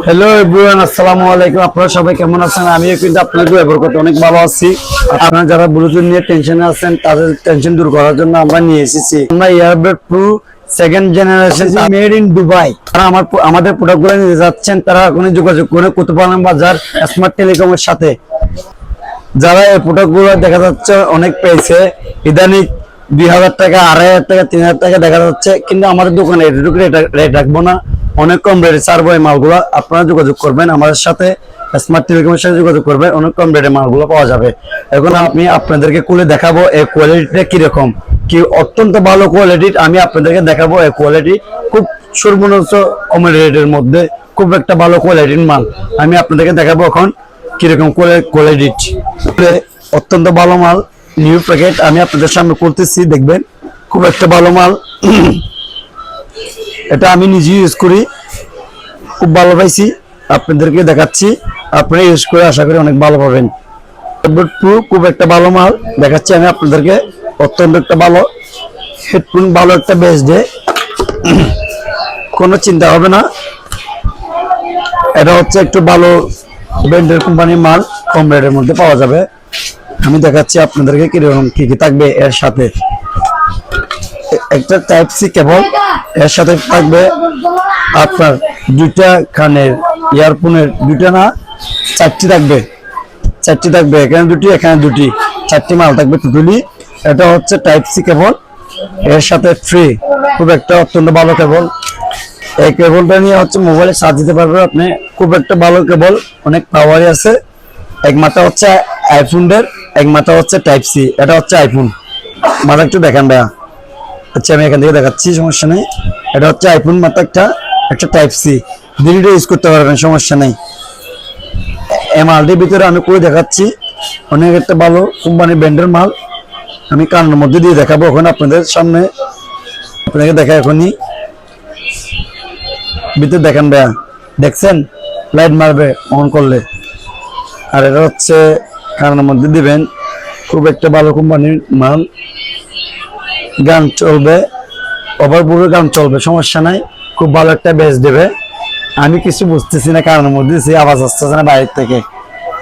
Hello everyone, আসসালামু আলাইকুম। আপনারা সবাই কেমন আছেন? আমিও কিন্তু আপনাদের ব্যবহার করতে অনেক ভালো আছি। আপনারা যারা ব্লুটুথ নিয়ে টেনশনে আছেন তাদের টেনশন দূর করার জন্য আমরা নিয়ে এসেছি আমরা earbud pro second generation made in Dubai. তারা আমাদের প্রোডাক্টগুলো নিতে যাচ্ছেন, তারা এখনই যোগাযোগ করে কুতুবআলম বাজার স্মার্ট টেলিকমের সাথে। যারা এই প্রোডাক্টগুলো দেখা যাচ্ছে অনেক পেয়েছে, ইদানিং 2000 টাকা, 2500 টাকা, 3000 টাকা দেখা যাচ্ছে, কিন্তু আমাদের দোকানে এটুকু রেট রাখবো না, অনেক কম রেটে ছাড়বো এই মালগুলো। আপনারা যোগাযোগ করবেন আমাদের সাথে, স্মার্ট টেলিকমের সাথে যোগাযোগ করবেন, অনেক কম রেটে মালগুলো পাওয়া যাবে। এখন আমি আপনাদেরকে খুলে দেখাবো এই কোয়ালিটিটা কিরকম, কি অত্যন্ত ভালো কোয়ালিটির আমি আপনাদেরকে দেখাবো। এই কোয়ালিটি খুব সর্বনিম্ন কম রেটের মধ্যে খুব একটা ভালো কোয়ালিটির মাল আমি আপনাদেরকে দেখাবো। এখন কিরকম কোয়ালিটি, অত্যন্ত ভালো মাল, নিউ প্যাকেট আমি আপনাদের সামনে করতেছি, দেখবেন খুব একটা ভালো মাল। এটা আমি নিজে ইউজ করি, খুব ভালো পাইছি, আপনাদেরকে দেখাচ্ছি। আপনারা ইউজ করে আশা করি অনেক ভালো পাবেন। খুব একটা ভালো মাল দেখাচ্ছি আমি আপনাদেরকে, অত্যন্ত একটা ভালো হেডফোন, ভালো একটা বেস ডে, কোনো চিন্তা হবে না। এটা হচ্ছে একটু ভালো ব্র্যান্ডের কোম্পানির মাল, কম রেটের মধ্যে পাওয়া যাবে। আমি দেখাচ্ছি আপনাদেরকে কিরকম কি কি থাকবে এর সাথে। একটা টাইপ সি কেবল, এর সাথে থাকবে আপনার দুইটা কানের ইয়ারফোনের, দুইটা না চারটি থাকবে, এখানে দুটি, এখানে দুটি, চারটি মাল থাকবে টোটালি। এটা হচ্ছে টাইপ সি কেবল, এর সাথে ফ্রি, খুব একটা অত্যন্ত ভালো কেবল। এই কেবলটা নিয়ে হচ্ছে মোবাইলে চার্জ দিতে পারবে আপনি, খুব একটা ভালো কেবল, অনেক পাওয়ারই আছে। এক মাথা হচ্ছে আইফোনের, এক মাথা হচ্ছে টাইপ সি। এটা হচ্ছে আইফোন মাথা, একটু দেখান ভাইয়া। আচ্ছা আমি এখান থেকে দেখাচ্ছি, সমস্যা নেই। এটা হচ্ছে আইফোন মাথা, একটা টাইপ সি, দুটো ইউজ করতে পারবেন, সমস্যা নেই। এই মালটির ভিতরে আমি করে দেখাচ্ছি, অনেক একটা ভালো কোম্পানির ব্র্যান্ডের মাল আমি কানের মধ্যে দিয়ে দেখাবো এখন আপনাদের সামনে। আপনাকে দেখা এখনই ভিতরে দেখান ভাইয়া, দেখছেন লাইট মারবে অন করলে। আর এটা হচ্ছে কানের মধ্যে দিবেন, খুব একটা ভালো কোম্পানির মাল, গান চলবে, ওভারপুরে গান চলবে, সমস্যা নাই, খুব ভালো একটা বেস দেবে। আমি কিছু বুঝতেছি না, কানের মধ্যে আওয়াজ আসতেছে না বাইরের থেকে।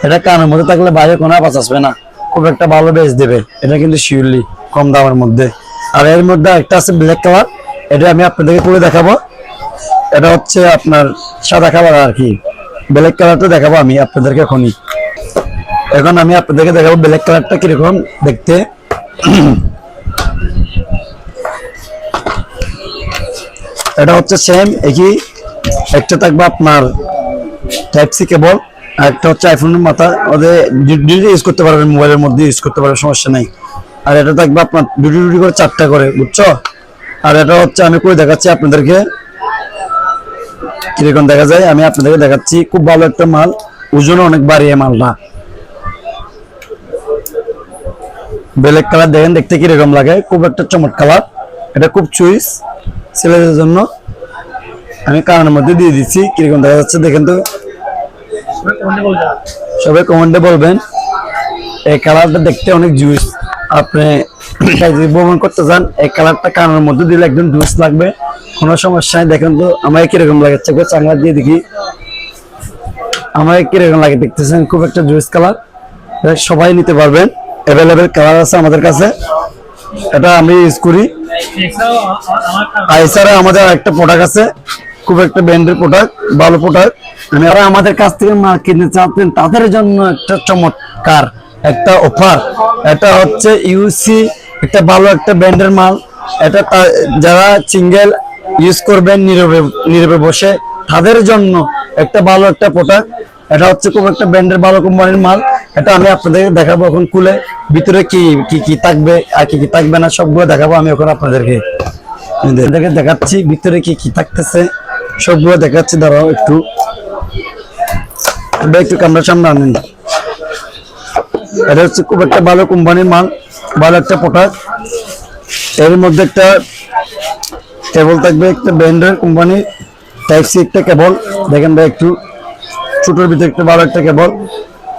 এটা কানের মধ্যে থাকলে বাইরে কোনো আওয়াজ আসবে না, খুব একটা ভালো বেস দেবে এটা, কিন্তু শিওরলি কম দামের মধ্যে। আর এর মধ্যে একটা আছে ব্ল্যাক কালার, এটা আমি আপনাদেরকে করে দেখাবো। এটা হচ্ছে আপনার সাদা কালার আর কি, ব্ল্যাক কালারটা দেখাবো আমি আপনাদেরকে এখনই। এখন আমি আপনাদেরকে দেখাবো ব্ল্যাক কালারটা কিরকম দেখতে। এটা হচ্ছে সেম একই, একটা থাকবে আপনার টাইপ সি কেবল, আর একটা হচ্ছে আইফোনের মাথা, ওদের দুটো ইউজ করতে পারবেন, মোবাইলের মধ্যে ইউজ করতে পারবেন, সমস্যা নেই। আর এটা থাকবে আপনার দুটি করে, চারটা করে, বুঝছো? আর এটা হচ্ছে আমি করে দেখাচ্ছি আপনাদেরকে কিরকম দেখা যায়, আমি আপনাদেরকে দেখাচ্ছি। খুব ভালো একটা মাল, ওজন অনেক বাড়িয়ে মালটা। ব্ল্যাক কালার দেখেন দেখতে কিরকম লাগে, খুব একটা চমৎকার কালার। এটা খুব চুইস ছেলেদের জন্য। আমি কানের মধ্যে দিয়ে দিচ্ছি, কিরকম দেখা যাচ্ছে দেখেন তো, সবাই কমেন্টে বলবেন। এই কালারটা দেখতে অনেক জুইস, আপনি যদি ভ্রমণ করতে চান এই কালারটা কানের মধ্যে দিলে একদম জুইস লাগবে, কোনো সমস্যা নেই। দেখেন তো আমার কিরকম লাগে, চাঙ্গা দিয়ে দেখি আমার কিরকম লাগে, দেখতেছেন খুব একটা জুইস কালার, সবাই নিতে পারবেন, অ্যাভেলেবেল কালার আছে আমাদের কাছে। এটা আমি ইউজ করি। এছাড়া আমাদের একটা প্রোডাক্ট আছে, খুব একটা ব্র্যান্ডের প্রোডাক্ট, ভালো প্রোডাক্ট। আমি আর আমাদের কাছ থেকে মাল কিনতে চাচ্ছেন তাদের জন্য একটা চমৎকার একটা অফার। এটা হচ্ছে ইউসি, একটা ভালো একটা ব্র্যান্ডের মাল। এটা যারা সিঙ্গেল ইউজ করবেন নীরবে বসে, তাদের জন্য একটা ভালো একটা প্রোডাক্ট। এটা হচ্ছে খুব একটা ব্র্যান্ডের ভালো কোম্পানির মাল। এটা আমি আপনাদেরকে দেখাবো এখন খুলে, ভিতরে কি কি কি থাকবে আর কি কি থাকবে না সবগুলো দেখাবো আমি এখন আপনাদেরকে দেখাচ্ছি। ভিতরে কি কি থাকতেছে সবগুলো দেখাচ্ছি, দাঁড়াও একটু ক্যামেরার সামনে আনেন। এটা হচ্ছে খুব একটা ভালো কোম্পানির মাল, ভালো একটা প্রোডাক্ট। এর মধ্যে একটা কেবল থাকবে, একটা ব্র্যান্ডের কোম্পানি টাইপ সি একটা কেবল, দেখেন ভাই একটু ছোটোর ভিতরে একটা ভালো একটা কেবল,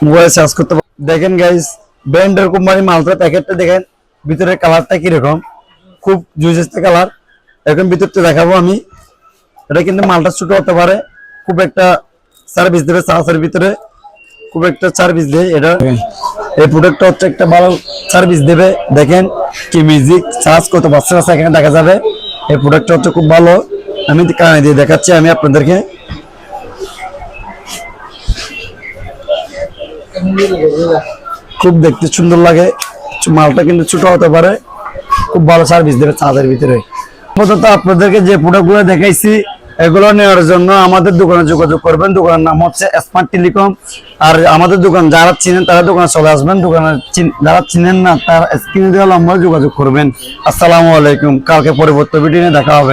মোবাইল চার্জ করতে পারেন। দেখেন গাইস ব্র্যান্ডের কোম্পানি মালটা, প্যাকেটটা দেখেন, ভিতরের কালারটা কিরকম, খুব জুইস কালার। এখন ভিতরটা দেখাবো আমি। এটা কিন্তু মালটা ছোট হতে পারে, খুব একটা সার্ভিস দেবে, চার্জের ভিতরে খুব একটা সার্ভিস দেয় এটা। এই প্রোডাক্টটা হচ্ছে একটা ভালো সার্ভিস দেবে। দেখেন কি মিউজিক চার্জ কত পার্সেন্ট আছে এখানে দেখা যাবে। এই প্রোডাক্টটা হচ্ছে খুব ভালো, আমি কানে দিয়ে দেখাচ্ছি আমি আপনাদেরকে। খুব দেখতে সুন্দর লাগে, মালটা কিন্তু ছোট হতে পারে, খুব ভালো সার্ভিস দেবে চাঁদের ভিতরে। আপাতত আপনাদেরকে যে প্রোডাক্টগুলো দেখাইছি এগুলো নেওয়ার জন্য আমাদের দোকানে যোগাযোগ করবেন। দোকানের নাম হচ্ছে স্মার্ট টেলিকম। আর আমাদের দোকান যারা চিনেন তারা দোকানে চলে আসবেন, দোকানে যারা চিনেন না তারা স্ক্রিনে দেওয়া নম্বরে যোগাযোগ করবেন। আসসালামু আলাইকুম, কালকে পরবর্তী ভিডিও নিয়ে দেখা হবে।